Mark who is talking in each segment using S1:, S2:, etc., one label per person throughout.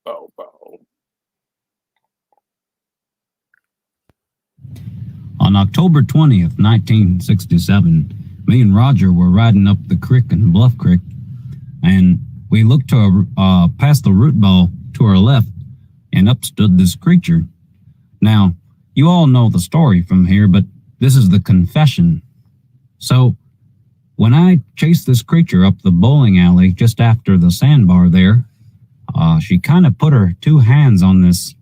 S1: Bow, bow.
S2: On October 20th, 1967, me and Roger were riding up the creek in Bluff Creek, and we looked to past the root ball to our left, and up stood this creature. Now, you all know the story from here, but this is the confession. So, when I chased this creature up the bowling alley just after the sandbar there, she kind of put her two hands on this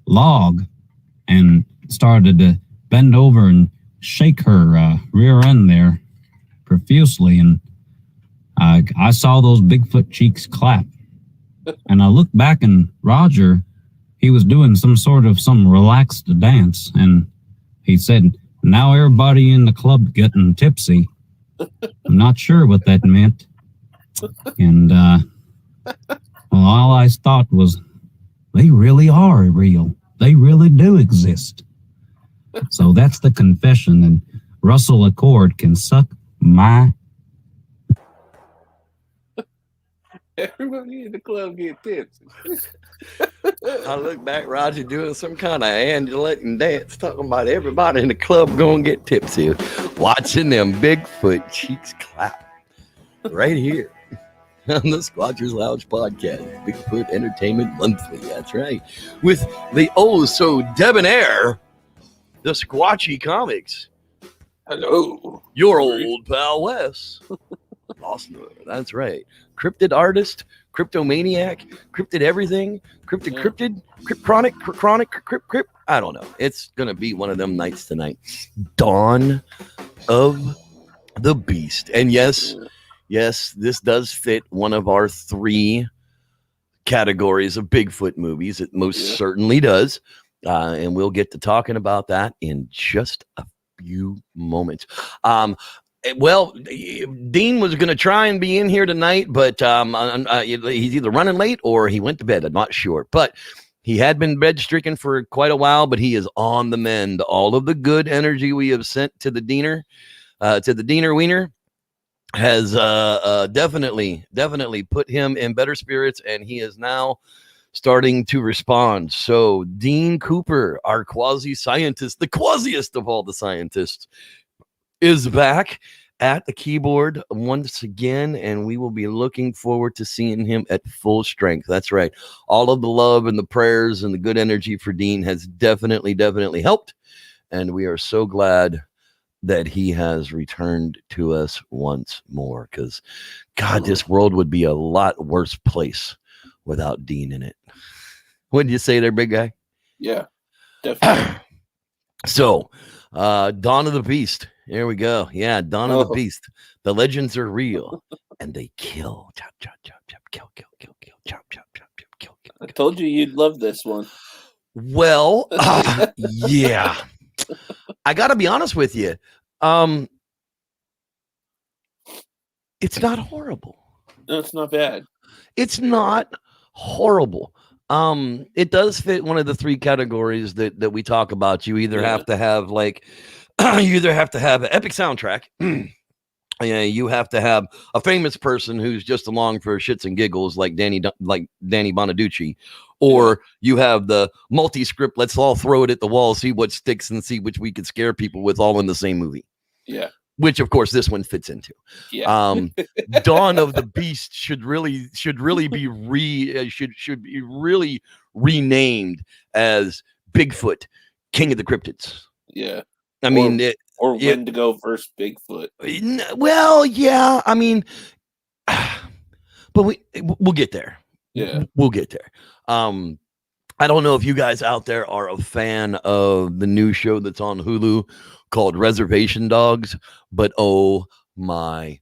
S2: log and started to bend over and shake her rear end there profusely, and I saw those Bigfoot cheeks clap. And I looked back, and Roger, he was doing some relaxed dance, and he said, "Now everybody in the club getting tipsy." I'm not sure what that meant. And all I thought was, they really are real. They really do exist. So that's the confession, and Russell Accord can suck my...
S1: Everybody in the club get tipsy.
S3: I look back, Roger doing some kind of undulating dance, talking about everybody in the club going to get tipsy, watching them Bigfoot cheeks clap right here on the Squatchers Lounge podcast, Bigfoot Entertainment Monthly. That's right, with the so debonair, the Squatchy Comics.
S1: Hello,
S3: Your old pal Wes. Losner, that's right. Cryptid artist, cryptomaniac, cryptid everything, cryptid, crypt. I don't know. It's going to be one of them nights tonight. Dawn of the Beast. And yes, this does fit one of our 3 categories of Bigfoot movies. It most certainly does. And we'll get to talking about that in just a few moments. Well, Dean was going to try and be in here tonight, but he's either running late or he went to bed. I'm not sure. But he had been bed stricken for quite a while, but he is on the mend. All of the good energy we have sent to the Diener, Wiener, has definitely put him in better spirits, and he is now starting to respond. So Dean Cooper, our quasi-scientist, the quasiest of all the scientists, is back at the keyboard once again, and we will be looking forward to seeing him at full strength. That's right. All of the love and the prayers and the good energy for Dean has definitely helped, and we are so glad that he has returned to us once more, because God, this world would be a lot worse place without Dean in it. What did you say there, big guy?
S1: Yeah, definitely.
S3: So, Dawn of the Beast. Here we go. Yeah, Dawn of the Beast. The legends are real, and they kill. Chop, chop, chop, chop, kill, kill, kill, kill, chop, chop, chop, chop, kill, kill.
S1: I told you you'd love this one.
S3: Well, yeah. I got to be honest with you. It's not horrible.
S1: No, it's not bad.
S3: It's not horrible. It does fit one of the 3 categories that we talk about. You either have to have you either have to have an epic soundtrack. You have to have a famous person who's just along for shits and giggles, like Danny Bonaducci, or you have the multi-script. Let's all throw it at the wall, see what sticks, and see which we could scare people with, all in the same movie.
S1: Yeah.
S3: Which, of course, this one fits into.
S1: Yeah.
S3: Dawn of the Beast should really be renamed as Bigfoot, King of the Cryptids.
S1: Yeah.
S3: I mean,
S1: or Wendigo versus Bigfoot.
S3: Well, yeah. I mean, but we'll get there.
S1: Yeah,
S3: we'll get there. I don't know if you guys out there are a fan of the new show that's on Hulu called Reservation Dogs, but oh my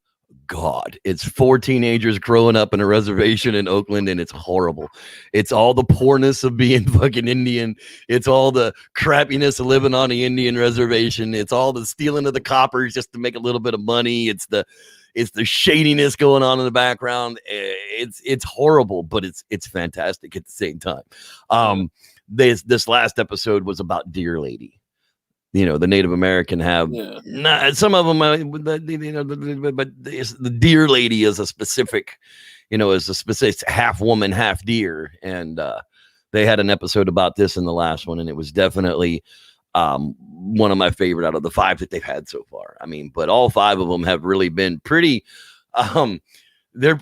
S3: God, it's 4 teenagers growing up in a reservation in Oakland, and it's horrible. It's all the poorness of being fucking Indian. It's all the crappiness of living on the Indian reservation. It's all the stealing of the coppers just to make a little bit of money. It's the shadiness going on in the background. It's horrible, but it's fantastic at the same time. This last episode was about Deer Lady. You know, the Native American have some of them, but the Deer Lady is a specific, is a specific half woman, half deer. And they had an episode about this in the last one, and it was definitely one of my favorite out of the 5 that they've had so far. I mean, but all 5 of them have really been pretty. They're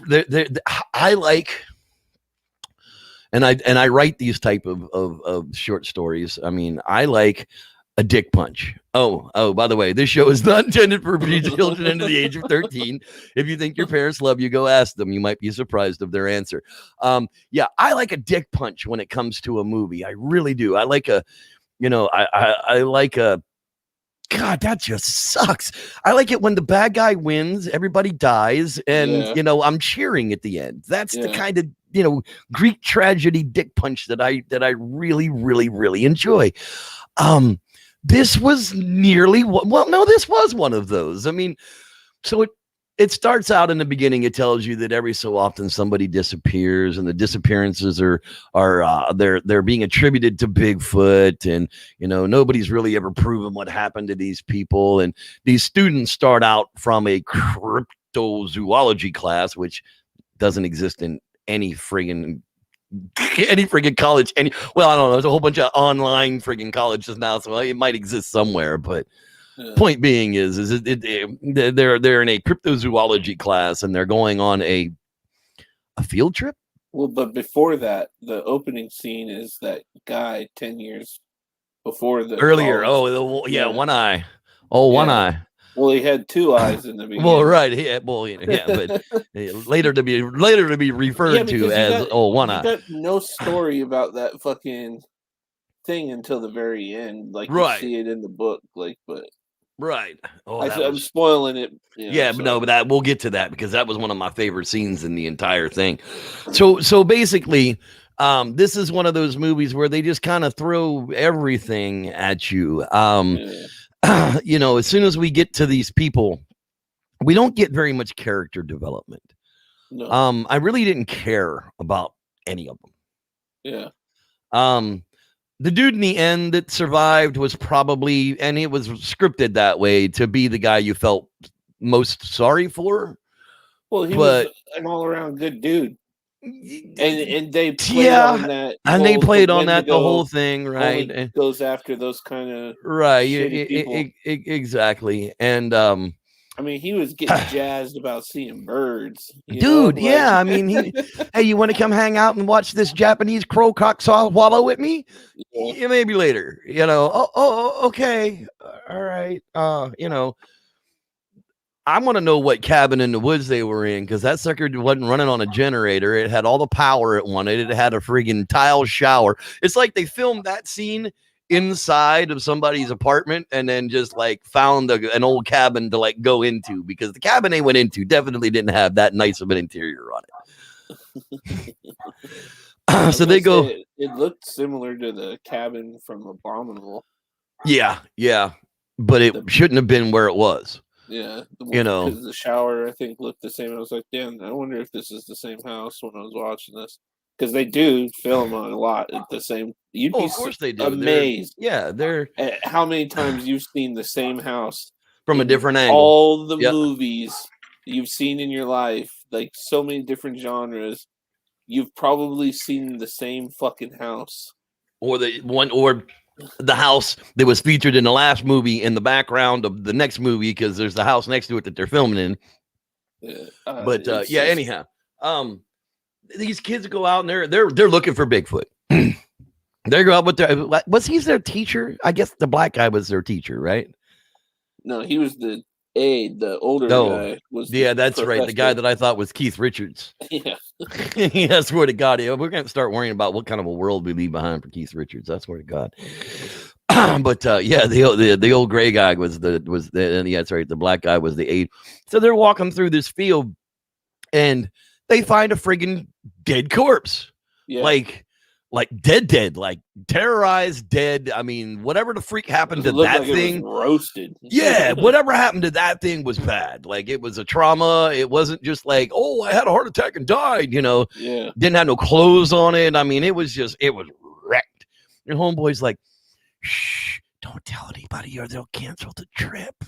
S3: I like. And I write these type of short stories. I mean, I like a dick punch. Oh, by the way, this show is not intended for children under the age of 13. If you think your parents love you, go ask them. You might be surprised of their answer. Yeah, I like a dick punch when it comes to a movie. I really do. I like a, I like a, God, that just sucks. I like it when the bad guy wins, everybody dies, and I'm cheering at the end. That's the kind of Greek tragedy dick punch that I really, really, really enjoy. This was nearly this was one of those. I mean, so it starts out in the beginning. It tells you that every so often somebody disappears, and the disappearances are they're being attributed to Bigfoot, and nobody's really ever proven what happened to these people. And these students start out from a cryptozoology class, which doesn't exist in any friggin' college. Well, I don't know. There's a whole bunch of online friggin' colleges now, so it might exist somewhere, but. Point being is they're in a cryptozoology class, and they're going on a field trip.
S1: Well, but before that, the opening scene is that guy 10 years before the
S3: earlier.
S1: college.
S3: One eye. One eye.
S1: Well, he had 2 eyes in the beginning.
S3: Well, right. But later to be referred to as one eye.
S1: Got no story about that fucking thing until the very end. Like you see it in the book, but.
S3: Right.
S1: I'm spoiling it.
S3: But that we'll get to that, because that was one of my favorite scenes in the entire thing. So basically, this is one of those movies where they just kind of throw everything at you. As soon as we get to these people, we don't get very much character development. No. I really didn't care about any of them.
S1: Yeah.
S3: The dude in the end that survived was probably, and it was scripted that way, to be the guy you felt most sorry for.
S1: Well, he was an all-around good dude, and they played on that.
S3: And they played on that the whole thing, right?
S1: And goes after those kind of
S3: exactly. And
S1: I mean, he was getting jazzed about seeing birds.
S3: Dude, I mean, hey, you want to come hang out and watch this Japanese crowcock swallow with me? Yeah, maybe later. Okay, all right. I want to know what cabin in the woods they were in, because that sucker wasn't running on a generator. It had all the power it wanted. It had a friggin' tile shower. It's like they filmed that scene inside of somebody's apartment and then just like found an old cabin to like go into, because the cabin they went into definitely didn't have that nice of an interior on it. So they go.
S1: It looked similar to the cabin from Abominable.
S3: Yeah, but it shouldn't have been where it was.
S1: Yeah, because the shower I think looked the same. I was like, damn, I wonder if this is the same house when I was watching this. Because they do film on a lot at the same. You'd be
S3: of course they do.
S1: Amazed.
S3: They're
S1: at how many times you've seen the same house
S3: from a different angle.
S1: All the movies you've seen in your life, like so many different genres, you've probably seen the same fucking house,
S3: or the house that was featured in the last movie in the background of the next movie, because there's the house next to it that they're filming in. Anyhow. These kids go out and they're looking for Bigfoot. They go out with he's their teacher? I guess the black guy was their teacher, right?
S1: No, he was the aide. The older guy was.
S3: Yeah, that's professor. Right. The guy that I thought was Keith Richards.
S1: Yeah.
S3: I swear to God, we're going to start worrying about what kind of a world we leave behind for Keith Richards. I swear to God. But the old gray guy was that's right. The black guy was the aide. So they're walking through this field, and they find a friggin' dead corpse. Yeah. Like dead, like terrorized dead. I mean, whatever the freak happened to that thing.
S1: It was roasted.
S3: Yeah, whatever happened to that thing was bad. Like, it was a trauma. It wasn't just like, oh, I had a heart attack and died,
S1: Yeah.
S3: Didn't have no clothes on it. I mean, it was wrecked. Your homeboy's like, shh, don't tell anybody or they'll cancel the trip.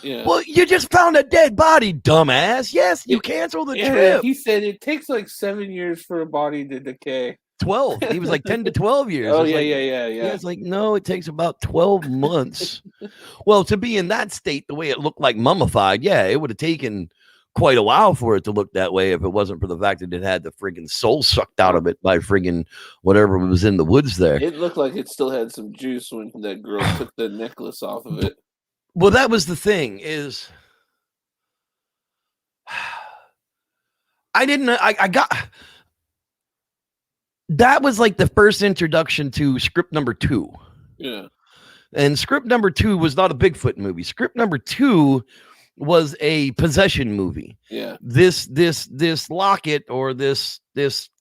S1: Yeah.
S3: Well, you just found a dead body, dumbass. Yes, you cancel the trip.
S1: He said it takes like 7 years for a body to decay.
S3: 12. He was like 10 to 12 years.
S1: Oh,
S3: yeah.
S1: Yeah,
S3: it's like, no, it takes about 12 months. Well, to be in that state, the way it looked like mummified, yeah, it would have taken quite a while for it to look that way if it wasn't for the fact that it had the friggin' soul sucked out of it by friggin' whatever was in the woods there.
S1: It looked like it still had some juice when that girl took the necklace off of it.
S3: Well, that was the thing is I got that was like the first introduction to script number 2.
S1: Yeah.
S3: And script number 2 was not a Bigfoot movie. Script number 2 was a possession movie.
S1: Yeah.
S3: This locket or this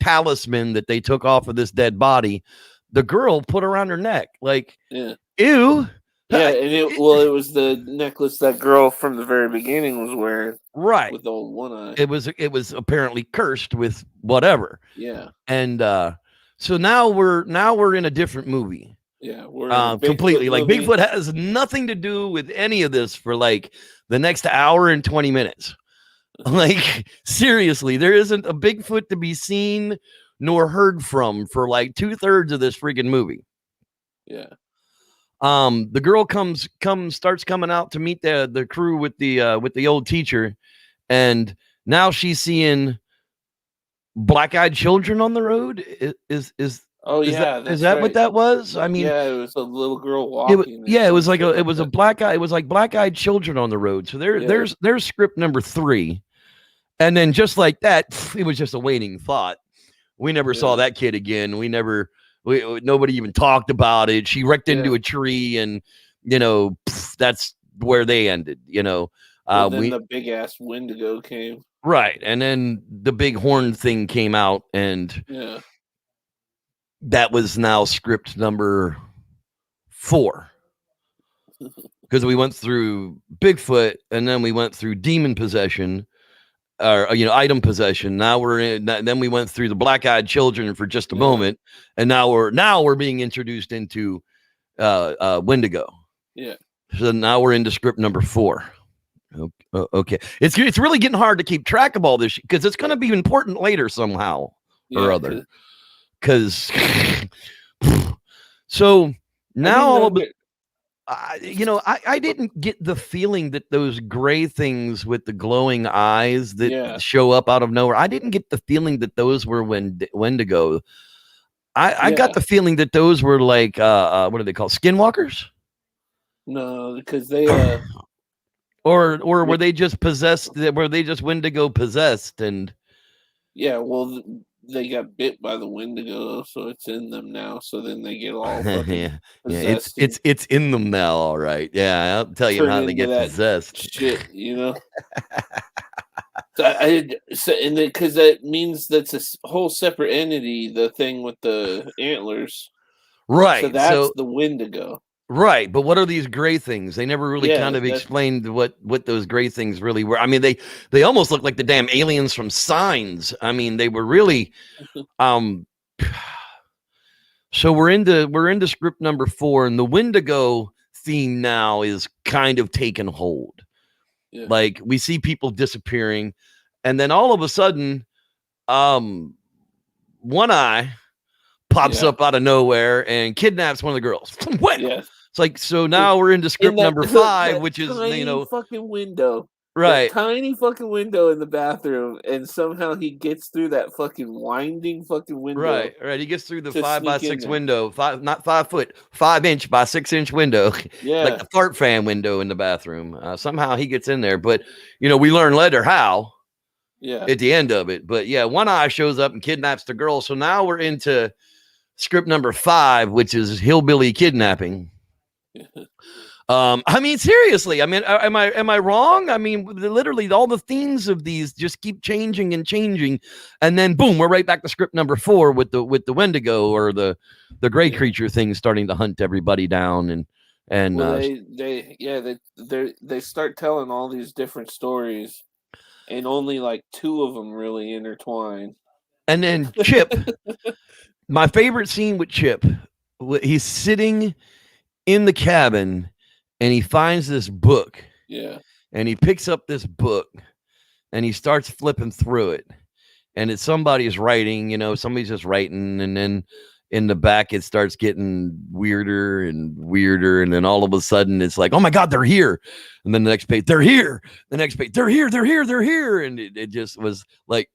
S3: talisman that they took off of this dead body, the girl put around her neck. Like,
S1: yeah.
S3: Ew.
S1: Yeah, and it was the necklace that girl from the very beginning was wearing.
S3: Right.
S1: With the old one eye.
S3: It was apparently cursed with whatever.
S1: Yeah.
S3: And so now we're in a different movie.
S1: Yeah, we're
S3: completely like Bigfoot has nothing to do with any of this for like the next hour and 20 minutes. Like, seriously, there isn't a Bigfoot to be seen nor heard from for like 2/3 of this freaking movie.
S1: Yeah.
S3: The girl starts coming out to meet the crew with the old teacher, and now she's seeing black-eyed children on the road. Is that what that was? I mean,
S1: yeah, it was a little girl walking.
S3: It was like black-eyed children on the road. So there's script number 3, and then just like that, it was just a waning thought. We never saw that kid again. Nobody even talked about it. She wrecked into a tree, and that's where they ended. Then
S1: the big ass Wendigo came.
S3: Right, and then the big horn thing came out, and that was now script number 4. Because we went through Bigfoot, and then we went through demon possession, or item possession. Now then we went through the black-eyed children for just a moment, and now we're being introduced into Wendigo.
S1: Yeah.
S3: So now we're into script number 4. Okay. It's really getting hard to keep track of all this because it's going to be important later somehow or other. Because so now I didn't get the feeling that those gray things with the glowing eyes that show up out of nowhere. I didn't get the feeling that those were Wendigo. I got the feeling that those were like what are they called? Skinwalkers?
S1: No, because they
S3: or were they just possessed? Were they just Wendigo possessed? And
S1: well, they got bit by the Wendigo, so it's in them now. So then they get all
S3: it's in them now. All right, I'll tell you how they get possessed.
S1: Shit, because that means that's a whole separate entity. The thing with the antlers,
S3: right?
S1: So that's the Wendigo.
S3: Right, but what are these gray things? They never really kind of explained what those gray things really were. I mean, they almost look like the damn aliens from Signs. I mean, they were really so we're into script number 4, and the Wendigo theme now is kind of taken hold. Yeah. Like, we see people disappearing, and then all of a sudden One Eye pops up out of nowhere and kidnaps one of the girls. It's like, so now we're into script number 5, which is
S1: fucking window,
S3: right?
S1: Tiny fucking window in the bathroom, and somehow he gets through that fucking winding fucking window.
S3: Right. He gets through the 5x6 window, not 5 foot, 5-inch by 6-inch window, like the fart fan window in the bathroom. Somehow he gets in there, but we learn later how. At the end of it, but One Eye shows up and kidnaps the girl. So now we're into script number 5, which is hillbilly kidnapping. I mean, seriously, I mean, am I wrong? I mean, literally all the themes of these just keep changing, and then boom, we're right back to script number 4 with the Wendigo or the gray creature thing starting to hunt everybody down, and
S1: they start telling all these different stories, and only like 2 of them really intertwine.
S3: And then Chip, my favorite scene with Chip, he's sitting in the cabin and he finds this book. Yeah. And he picks up this book and he starts flipping through it. and it's somebody's writing, somebody's just writing, and then in the back it starts getting weirder and weirder, and then all of a sudden it's like, oh my god, they're here, and then the next page, they're here, the next page, they're here, and it just was like,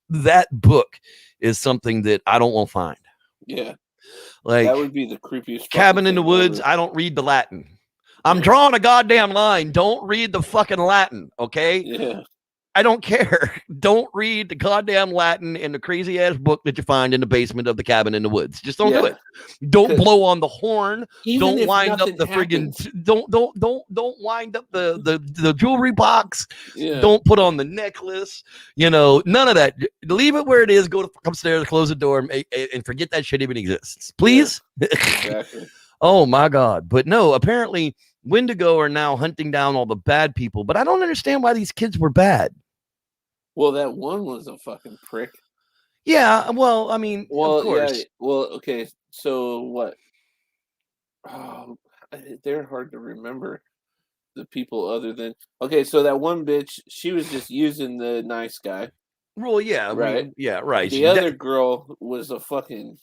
S3: that book is something that I don't want to find.
S1: Yeah,
S3: like
S1: that would be the creepiest
S3: Cabin in the Woods. I don't read the Latin. I'm drawing a goddamn line. Don't read the fucking Latin, okay?
S1: Yeah.
S3: I don't care. Don't read the goddamn Latin in the crazy ass book that you find in the basement of the Cabin in the Woods. Just don't do it. Don't blow on the horn. Don't wind up the friggin' don't wind up the jewelry box.
S1: Yeah.
S3: Don't put on the necklace. None of that. Leave it where it is. Go upstairs, close the door, and forget that shit even exists. Please.
S1: Yeah, exactly.
S3: Oh my God. But no, apparently Wendigo are now hunting down all the bad people, but I don't understand why these kids were bad.
S1: Well, that one was a fucking prick.
S3: Yeah, well, I mean, of course.
S1: Yeah, well, okay, so what? Oh, they're hard to remember, the people other than... Okay, so that one bitch, she was just using the nice guy.
S3: Well, yeah,
S1: right.
S3: Yeah, right.
S1: The other girl was a fucking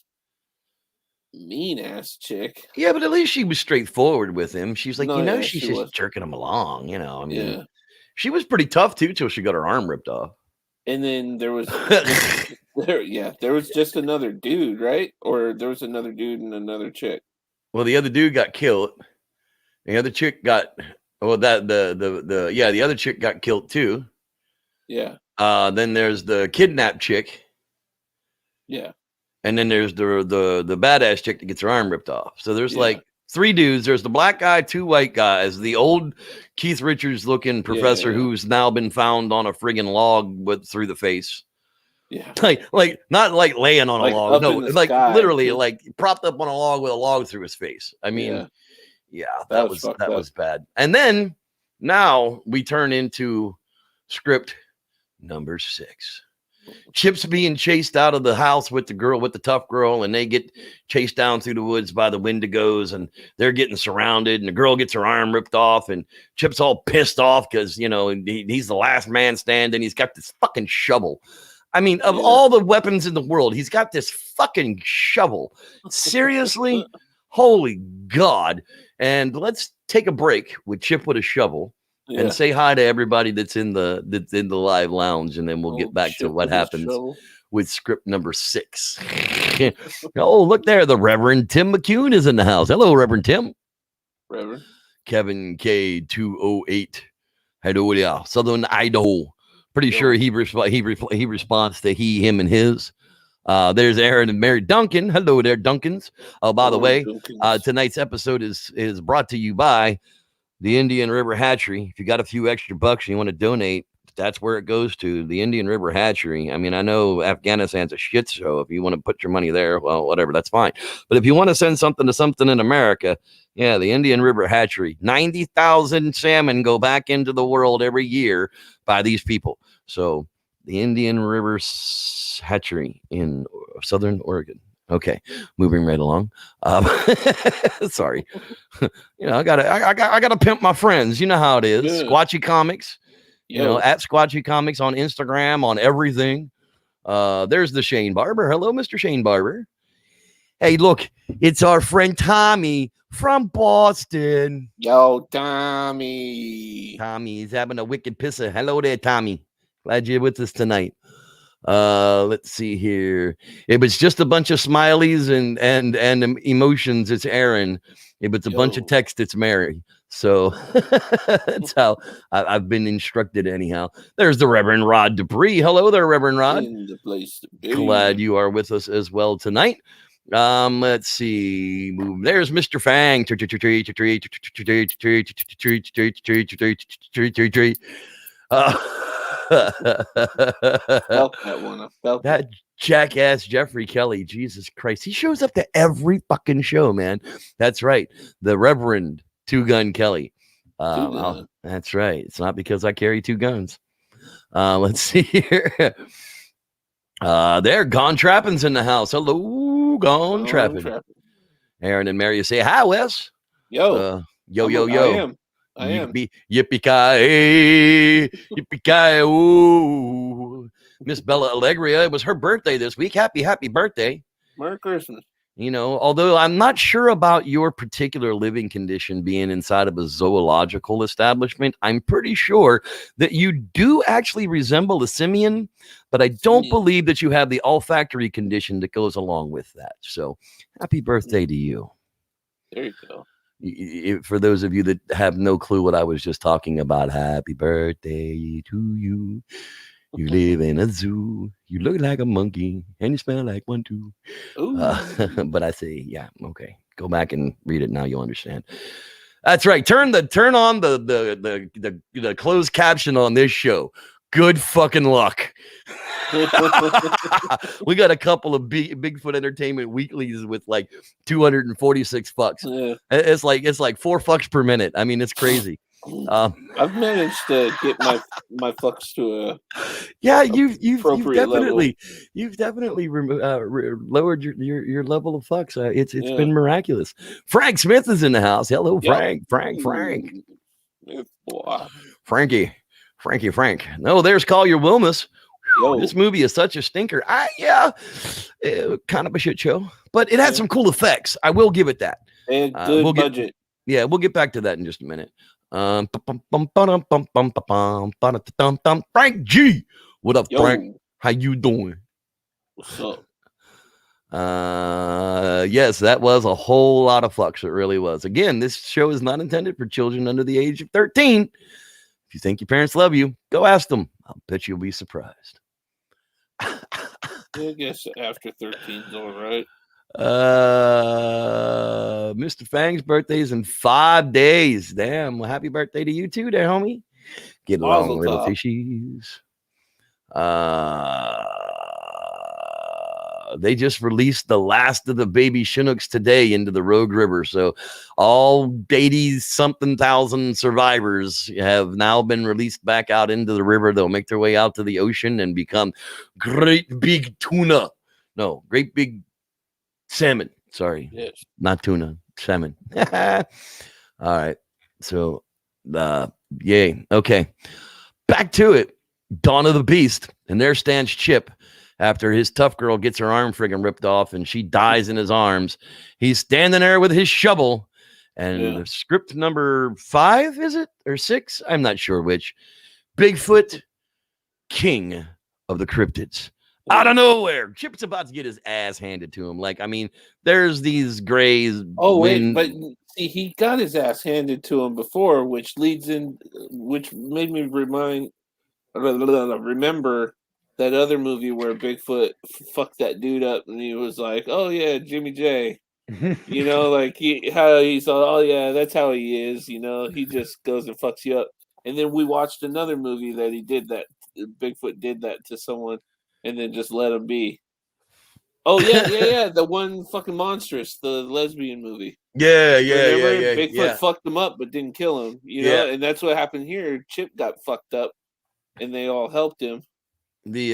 S1: mean-ass chick.
S3: Yeah, but at least she was straightforward with him. She's like, she's just
S1: was
S3: jerking him along, I mean, she was pretty tough, too, till she got her arm ripped off.
S1: And then there was there was just another dude, right? Or there was another dude and another chick.
S3: Well, the other dude got killed. The other chick got the other chick got killed too.
S1: Yeah.
S3: Then there's the kidnapped chick.
S1: Yeah.
S3: And then there's the badass chick that gets her arm ripped off. So there's like 3 dudes. There's the black guy, 2 white guys, the old Keith Richards looking professor who's now been found on a friggin' log through the face.
S1: Yeah.
S3: Like not like laying on a log. No, like
S1: sky,
S3: literally like propped up on a log with a log through his face. I mean, that was bad. And then now we turn into script number 6. Chip's being chased out of the house with the tough girl, and they get chased down through the woods by the Wendigos, and they're getting surrounded, and the girl gets her arm ripped off, and Chip's all pissed off because he's the last man standing. He's got this fucking shovel. I mean, of all the weapons in the world, he's got this fucking shovel. Seriously? Holy God. And let's take a break with Chip with a shovel. And say hi to everybody that's in the live lounge, and then we'll get back to what happens with script number 6. Oh, look there, the Reverend Tim McCune is in the house. Hello, Reverend Tim.
S1: Reverend
S3: Kevin K208. Hello there, Southern Idaho. Pretty sure he responds to he, him, and his. There's Aaron and Mary Duncan. Hello there, Duncans. Oh, by the way, tonight's episode is brought to you by the Indian River Hatchery. If you got a few extra bucks and you want to donate, that's where it goes to, the Indian River Hatchery. I mean, I know Afghanistan's a shit show. If you want to put your money there, well, whatever, that's fine. But if you want to send something to something in America, the Indian River Hatchery. 90,000 salmon go back into the world every year by these people. So the Indian River Hatchery in Southern Oregon. Okay, moving right along. Sorry, I gotta pimp my friends. You know how it is. Yeah. Squatchy Comics, at Squatchy Comics on Instagram, on everything. There's the Shane Barber. Hello, Mr. Shane Barber. Hey, look, it's our friend Tommy from Boston.
S1: Yo, Tommy.
S3: Tommy's having a wicked pisser. Hello there, Tommy. Glad you're with us tonight. Let's see here. If it's just a bunch of smileys and emotions, it's Aaron. If it's a bunch of text, it's Mary. So that's how I've been instructed anyhow. There's the Reverend Rod Dupree. Hello there, Reverend Rod.
S1: In the place to be.
S3: Glad you are with us as well tonight. Let's see. There's Mr. Fang. That jackass Jeffrey Kelly, Jesus Christ, he shows up to every fucking show, man. That's right, the Reverend Two Gun Kelly. That's right. It's not because I carry 2 guns. Let's see here. There, Gone Trapping's in the house. Hello, Gone Trapping. Aaron and Mary say hi, Wes.
S1: Yo,
S3: yo.
S1: I am.
S3: Yippee-ki-yay, yippee-ki-yay, ooh. Miss Bella Allegria. It was her birthday this week. Happy birthday.
S1: Merry Christmas.
S3: You know, although I'm not sure about your particular living condition being inside of a zoological establishment, I'm pretty sure that you do actually resemble a simian, but I don't believe that you have the olfactory condition that goes along with that. So happy birthday to you.
S1: There you go.
S3: For those of you that have no clue what I was just talking about, happy birthday to you. You live in a zoo. You look like a monkey, and you smell like one too. But I say, yeah, okay. Go back and read it now. You'll understand. That's right. Turn on the closed caption on this show. Good fucking luck. We got a couple of Bigfoot Entertainment weeklies with like 246 fucks.
S1: Yeah.
S3: It's like $4 per minute. I mean, it's crazy.
S1: I've managed to get my fucks to a
S3: you've definitely
S1: level.
S3: lowered your level of fucks. It's been miraculous. Frank Smith is in the house. Hello, Frank. Frank. Frank. No, there's Collier Wilmus. This movie is such a stinker. Kind of a shit show, but it had some cool effects. I will give it that.
S1: And good budget.
S3: We'll get back to that in just a minute. Frank G. What up, Frank? How you doing?
S1: What's up?
S3: Yes, that was a whole lot of fucks. It really was. Again, this show is not intended for children under the age of 13. If you think your parents love you, go ask them. I'll bet you'll be surprised.
S1: I guess after 13 is all right.
S3: Mr. Fang's birthday is in 5 days. Damn. Well, happy birthday to you too, there, homie. Get along, little fishies. They just released the last of the baby Chinooks today into the Rogue River. So all 80-something thousand survivors have now been released back out into the river. They'll make their way out to the ocean and become great big tuna. No, great big salmon. Sorry.
S1: Yes.
S3: Not tuna. Salmon. All right. So, yay. Okay. Back to it. Dawn of the Beast. And there stands Chip. After his tough girl gets her arm friggin' ripped off and she dies in his arms, he's standing there with his shovel. And the script number 5, is it? Or 6? I'm not sure which. Bigfoot, king of the cryptids. Out of nowhere, Chip's about to get his ass handed to him. Like, I mean, there's these grays.
S1: Oh, wait, but see, he got his ass handed to him before, which made me remember that other movie where Bigfoot fucked that dude up, and he was like, "Oh yeah, Jimmy J," you know, like how he's all, "Oh yeah, that's how he is," you know, he just goes and fucks you up. And then we watched another movie that he did that. Bigfoot did that to someone, and then just let him be. Oh yeah, the one fucking Monstrous, the lesbian movie.
S3: Yeah.
S1: Bigfoot fucked him up, but didn't kill him, you know, and that's what happened here. Chip got fucked up, and they all helped him.
S3: The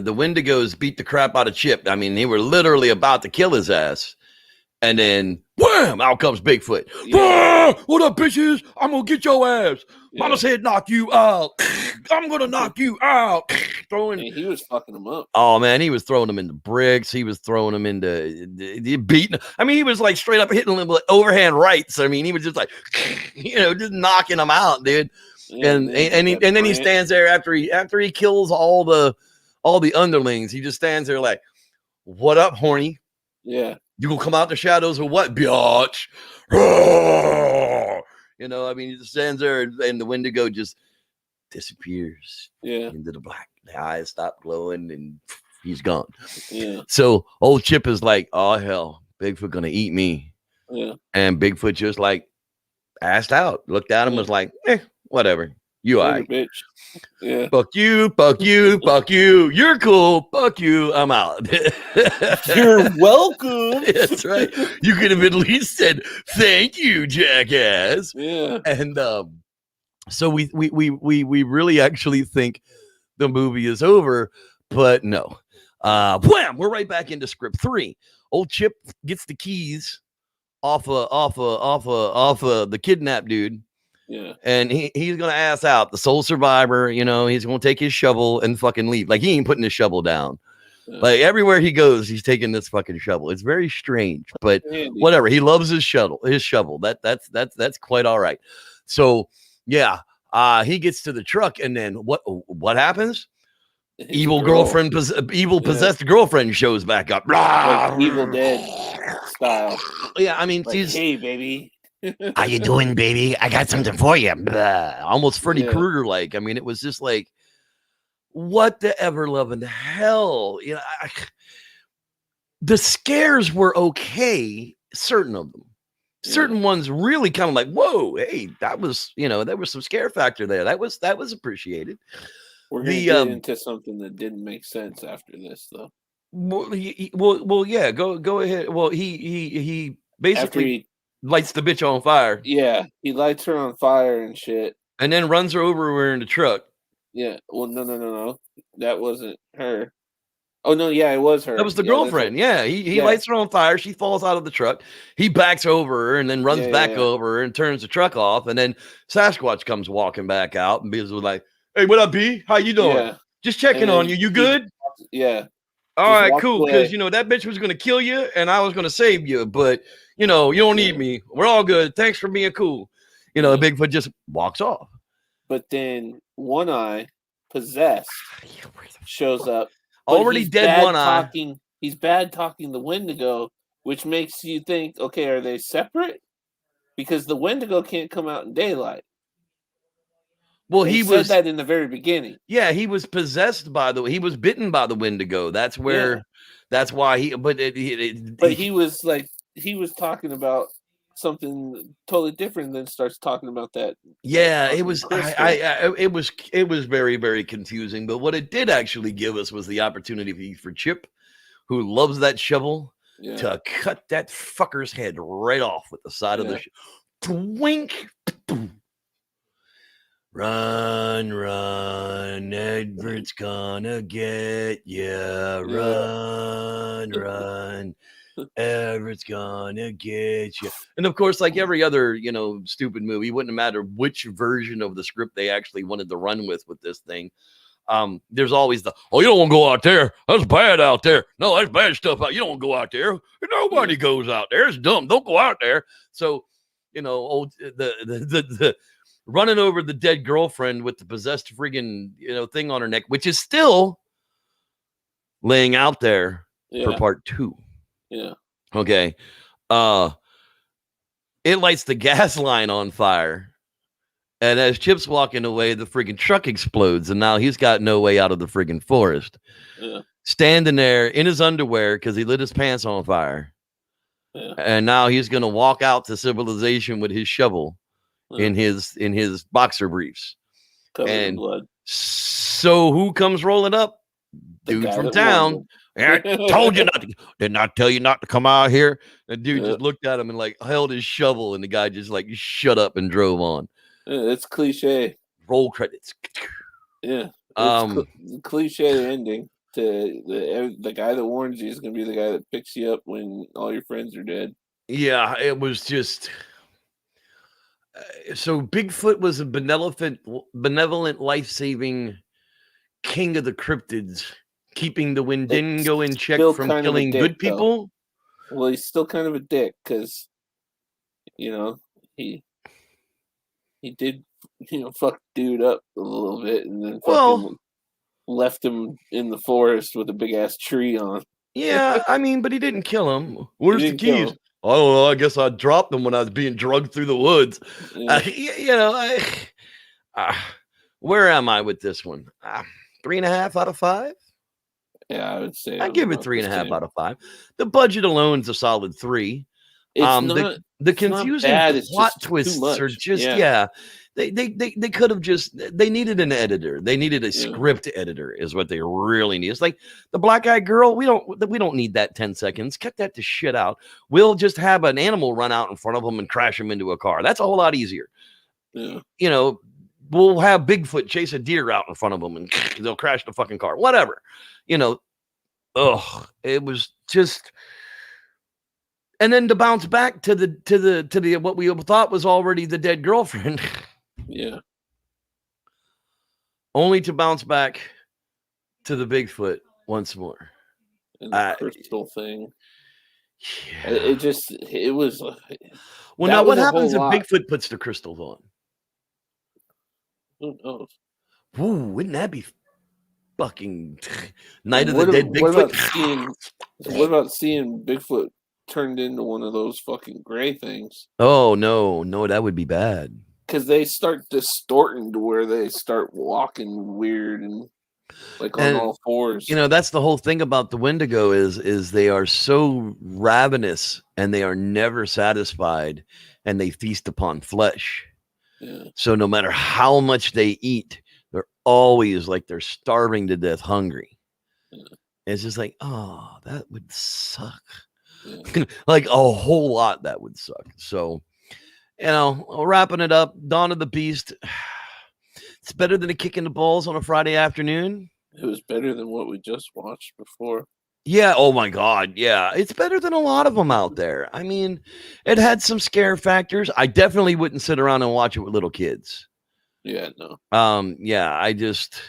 S3: Wendigos beat the crap out of Chip. I mean, they were literally about to kill his ass, and then wham! Out comes Bigfoot. Yeah. What up, bitches? I'm gonna get your ass. Yeah. Mama said, "Knock you out." I'm gonna knock you out.
S1: He was fucking him up.
S3: Oh man, he was throwing him into bricks. He was throwing him into beating. I mean, he was like straight up hitting him with overhand rights. I mean, he was just like, just knocking him out, dude. Yeah, and then he stands there after he kills all the underlings. He just stands there like, "What up, horny?
S1: Yeah,
S3: you gonna come out the shadows or what, biatch?" You know, I mean, he just stands there, and the Wendigo just disappears into the black. The eyes stop glowing, and he's gone.
S1: Yeah.
S3: So old Chip is like, "Oh hell, Bigfoot gonna eat me."
S1: Yeah.
S3: And Bigfoot just like passed out, looked at him, was like, whatever. You all right.
S1: Bitch. Yeah.
S3: Fuck you. You're cool. Fuck you. I'm out.
S1: You're welcome.
S3: That's right. You could have at least said thank you, jackass.
S1: Yeah.
S3: And so we really actually think the movie is over, but no. Wham! We're right back into script 3. Old Chip gets the keys off of the kidnapped dude.
S1: Yeah.
S3: And he's gonna ass out the sole survivor. You know, he's gonna take his shovel and fucking leave. Like he ain't putting his shovel down.
S1: Yeah.
S3: Like everywhere he goes, he's taking this fucking shovel. It's very strange, but
S1: Handy.
S3: whatever. He loves his shovel. That's quite all right. So yeah, he gets to the truck, and then what happens?
S1: His
S3: Evil
S1: girl.
S3: girlfriend, evil possessed girlfriend shows back up.
S1: Like Evil Dead style.
S3: Yeah, I mean,
S1: Like,
S3: she's
S1: hey, baby.
S3: how you doing, baby? I got something for you. Almost Freddy
S1: Yeah.
S3: Krueger like. I mean, it was just like, what the ever loving hell? You know, the scares were okay. Certain of them, certain ones really kind of like, whoa, hey, that was, you know, there was some scare factor there. That was appreciated.
S1: We're gonna get into something that didn't make sense after this, though.
S3: Well, yeah. Go ahead. Well, he basically lights the bitch on fire.
S1: Yeah, he lights her on fire and shit,
S3: and then runs her over in the truck.
S1: Yeah. Well, no. That wasn't her. Oh no, yeah, it was her.
S3: That was the girlfriend. Yeah, he lights her on fire. She falls out of the truck. He backs over her and then runs back over her and turns the truck off. And then Sasquatch comes walking back out and was like, "Hey, what up, B? How you doing?
S1: Yeah.
S3: Just checking on you. You good?
S1: Yeah.
S3: All right, cool. Because you know that bitch was gonna kill you, and I was gonna save you, but you know you don't need me. We're all good. Thanks for being cool. You know, Bigfoot just walks off.
S1: But then One Eye, possessed, shows up.
S3: Already dead One Eye.
S1: He's bad talking the Wendigo, which makes you think, okay, are they separate? Because the Wendigo can't come out in daylight.
S3: Well,
S1: he said that in the very beginning.
S3: Yeah, he was possessed by he was bitten by the Wendigo. That's where, that's why he. But
S1: he was like, he was talking about something totally different. Then starts talking about that.
S3: Yeah, it was. It was very, very confusing. But what it did actually give us was the opportunity for Chip, who loves that shovel, to cut that fucker's head right off with the side of the twink. Run, run, Edward's gonna get ya. Run, run, Edward's gonna get you. And of course, like every other, you know, stupid movie, wouldn't matter which version of the script they actually wanted to run with this thing. There's always the, oh, you don't want to go out there. That's bad out there. No, that's bad stuff out. You don't want to go out there. Nobody goes out there. It's dumb. Don't go out there. So, you know, the running over the dead girlfriend with the possessed friggin', you know, thing on her neck, which is still laying out there for part 2.
S1: Yeah.
S3: Okay. It lights the gas line on fire. And as Chip's walking away, the friggin' truck explodes. And now he's got no way out of the friggin' forest.
S1: Yeah.
S3: Standing there in his underwear because he lit his pants on fire.
S1: Yeah.
S3: And now he's going to walk out to civilization with his shovel. In his boxer briefs,
S1: covered in blood.
S3: So who comes rolling up? Dude from town. I told you not to. Did not tell you not to come out here. The dude just looked at him and like held his shovel, and the guy just like shut up and drove on.
S1: It's cliche.
S3: Roll credits.
S1: Yeah, it's cliche ending. To the guy that warns you is going to be the guy that picks you up when all your friends are dead.
S3: Yeah, it was just. So Bigfoot was a benevolent, life-saving king of the cryptids, keeping the Wendigo in check from killing good people.
S1: Though. Well, he's still kind of a dick because, you know, he did, you know, fuck dude up a little bit and then fucking left him in the forest with a big ass tree on.
S3: Yeah, I mean, but he didn't kill him. Where's the keys? I don't know. I guess I dropped them when I was being drugged through the woods.
S1: Yeah.
S3: You know, where am I with this one? 3.5 out of 5.
S1: Yeah, I would say
S3: I'd give it 3.5 out of 5. The budget alone is a solid 3.
S1: It's
S3: the confusing plot twists are just They could have just they needed an editor. They needed a script editor is what they really need. It's like the black-eyed girl. We don't need that 10 seconds. Cut that to shit out. We'll just have an animal run out in front of them and crash them into a car. That's a whole lot easier.
S1: Yeah.
S3: You know, we'll have Bigfoot chase a deer out in front of them and they'll crash the fucking car. Whatever. You know, it was just. And then to bounce back to the what we thought was already the dead girlfriend.
S1: Yeah.
S3: Only to bounce back to the Bigfoot once more.
S1: And the crystal thing.
S3: Yeah.
S1: It was.
S3: Well,
S1: that
S3: now
S1: was
S3: what
S1: a
S3: happens if
S1: whole lot.
S3: Bigfoot puts the crystals on?
S1: Who knows?
S3: Ooh, wouldn't that be fucking Night of the
S1: What,
S3: Dead
S1: what
S3: Bigfoot?
S1: about seeing Bigfoot turned into one of those fucking gray things?
S3: Oh, no, that would be bad.
S1: Because they start distorting to where they start walking weird and like on
S3: And,
S1: all fours.
S3: You know, that's the whole thing about the Wendigo is they are so ravenous and they are never satisfied and they feast upon flesh.
S1: Yeah.
S3: So no matter how much they eat, they're always like they're starving to death hungry.
S1: Yeah.
S3: It's just like, oh, that would suck.
S1: Yeah.
S3: Like a whole lot that would suck. So, you know, wrapping it up, Dawn of the Beast. It's better than a kick in the balls on a Friday afternoon.
S1: It was better than what we just watched before.
S3: Yeah. Oh my God. Yeah. It's better than a lot of them out there. I mean, it had some scare factors. I definitely wouldn't sit around and watch it with little kids.
S1: Yeah, no.
S3: Yeah, I just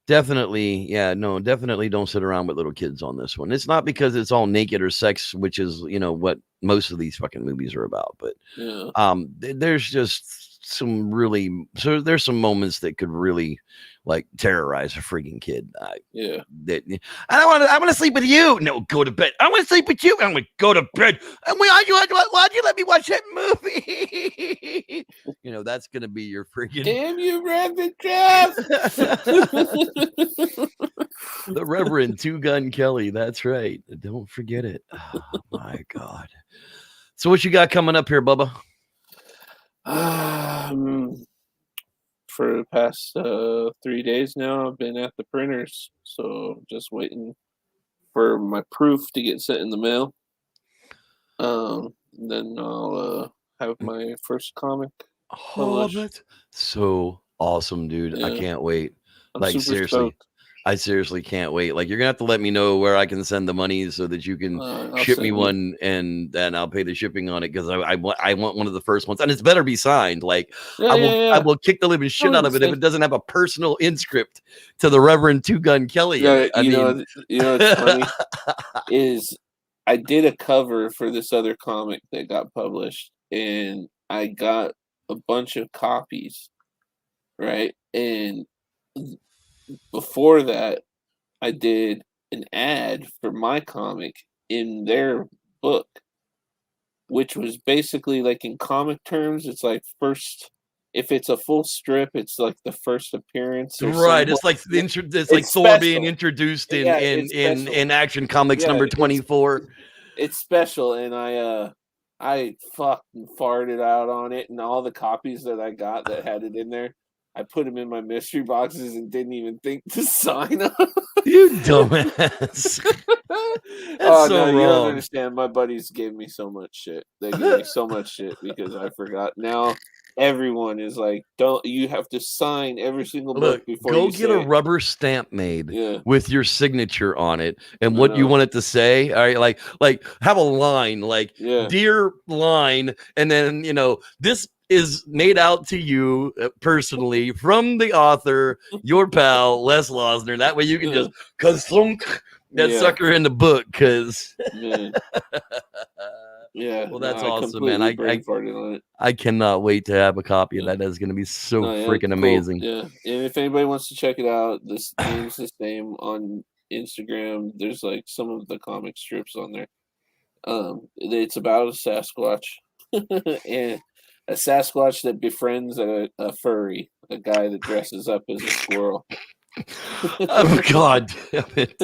S3: definitely don't sit around with little kids on this one. It's not because it's all naked or sex, which is, you know, what most of these fucking movies are about, but
S1: Yeah.
S3: there's just there's some moments that could really like terrorize a freaking kid. I want to sleep with you. No, go to bed. I want to sleep with you. I'm going to go to bed. And why'd you let me watch that movie? You know, that's going to be your freaking.
S1: Damn you, Reverend Jeff.
S3: The Reverend Two Gun Kelly. That's right. Don't forget it. Oh my God. So what you got coming up here, Bubba?
S1: For the past 3 days now, I've been at the printers, so just waiting for my proof to get sent in the mail. Then I'll have my first comic published.
S3: That's so awesome, dude.
S1: Yeah.
S3: I can't wait.
S1: I'm
S3: Like
S1: super
S3: seriously.
S1: stoked.
S3: I seriously can't wait. Like, you're gonna have to let me know where I can send the money so that you can ship me one, and then I'll pay the shipping on it, because I want one of the first ones, and it's better be signed. Like, I will kick the living shit out of it if it doesn't have a personal inscript to the Reverend Two Gun Kelly.
S1: Yeah, you know what's funny is I did a cover for this other comic that got published, and I got a bunch of copies, right? And before that, I did an ad for my comic in their book, which was basically like, in comic terms, it's like if it's a full strip, it's like the first appearance.
S3: Right, it's like it's like Thor being introduced in Action Comics number 24.
S1: It's special, and I fucking farted out on it, and all the copies that I got that had it in there, I put them in my mystery boxes and didn't even think to sign them.
S3: You dumbass.
S1: Oh, no, you don't understand. My buddies gave me so much shit. They gave me so much shit because I forgot. Now everyone is like, you have to sign every single book before
S3: go
S1: you
S3: get a rubber stamp made with your signature on it and what you want it to say. All right, like have a line like dear line, and then, you know, this is made out to you personally from the author, your pal Les Losner. That way you can just thunk that sucker in the book, because well, that's awesome, man. I cannot wait to have a copy of that. That's going to be so freaking amazing.
S1: Yeah, and if anybody wants to check it out, this name's the same on Instagram. There's like some of the comic strips on there. It's about a Sasquatch and a Sasquatch that befriends a furry, a guy that dresses up as a squirrel.
S3: Oh, God damn it.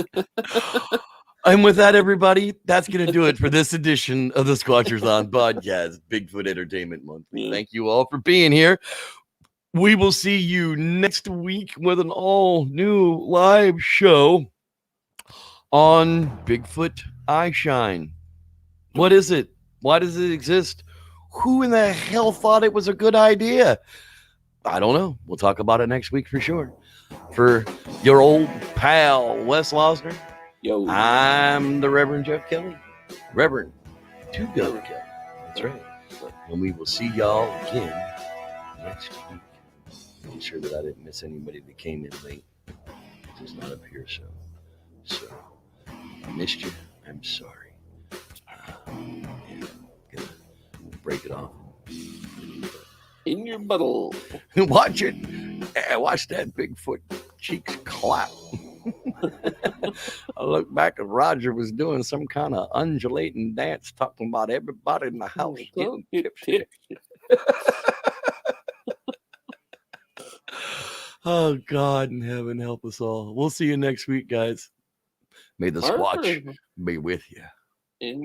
S3: And with that, everybody, that's going to do it for this edition of the Squatchers On Podcast, Bigfoot Entertainment Monthly. Yeah. Thank you all for being here. We will see you next week with an all-new live show on Bigfoot Eye Shine. What is it? Why does it exist? Who in the hell thought it was a good idea? I don't know. We'll talk about it next week for sure. For your old pal, Wes Losner, I'm the Reverend Jeff Kelly. Reverend Two Gun Kelly. That's right. And we will see y'all again next week. making sure that I didn't miss anybody that came in late. It's not up here, so I missed you. I'm sorry. Yeah, gonna break it off.
S1: In your buttle.
S3: Watch it. Yeah, watch that Bigfoot cheeks clap. I look back and Roger was doing some kind of undulating dance, talking about everybody in the house getting tipsy. Oh, God in heaven, help us all. We'll see you next week, guys. May the Squatch be with you.
S1: In